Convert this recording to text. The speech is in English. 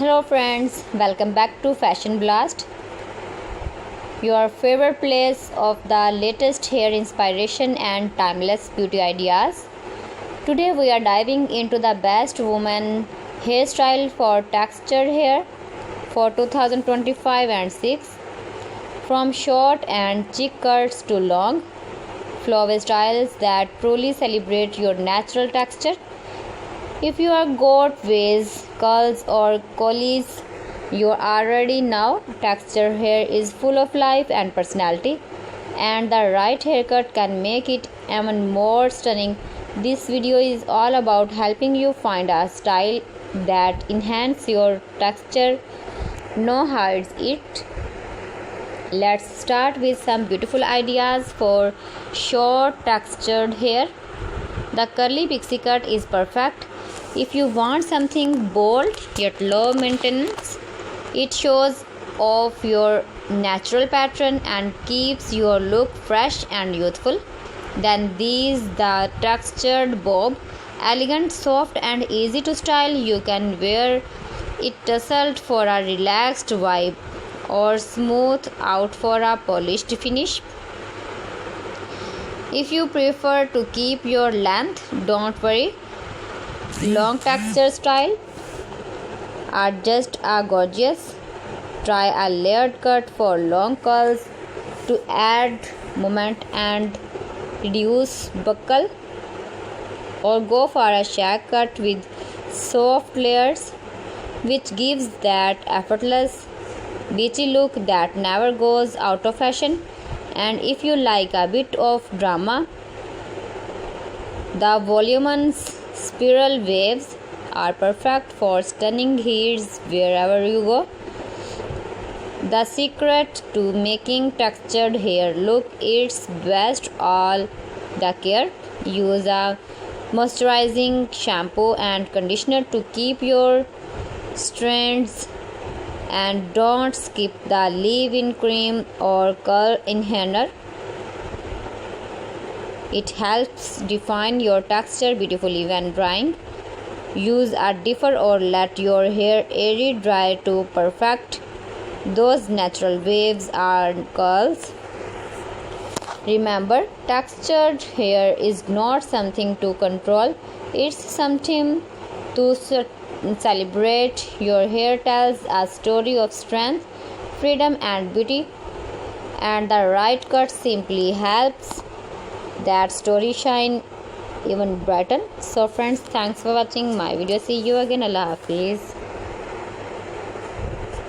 Hello friends, welcome back to Fashion Blast, your favorite place of the latest hair inspiration and timeless beauty ideas. Today we are diving into the best woman hairstyle for textured hair for 2025 and 6, from short and chic cuts to long flowy styles that truly celebrate your natural texture. If you are got waves, curls or coilies, you already know texture hair is full of life and personality, and the right haircut can make it even more stunning. This video is all about helping you find a style that enhances your texture, no hides it. Let's start with some beautiful ideas for short textured hair. The curly pixie cut is perfect if you want something bold yet low maintenance. It shows off your natural pattern and keeps your look fresh and youthful. Then the textured bob, elegant, soft and easy to style. You can wear it tousled for a relaxed vibe or smooth out for a polished finish. If you prefer to keep your length, don't worry. Long texture style are just as gorgeous. Try a layered cut for long curls to add movement and reduce buckle, or go for a shag cut with soft layers, which gives that effortless beachy look that never goes out of fashion. And if you like a bit of drama, the voluminous spiral waves are perfect for stunning heads wherever you go. The secret to making textured hair look its best all the care. Use a moisturizing shampoo and conditioner to keep your strands, and don't skip the leave-in cream or curl enhancer. It helps define your texture beautifully when drying. Use a differ or let your hair air dry to perfect those natural waves and curls. Remember, textured hair is not something to control, it's something to celebrate. Your hair tells a story of strength, freedom and beauty, and the right cut simply helps that story shine even brighten. So friends, thanks for watching my video. See you again. Allah Hafiz.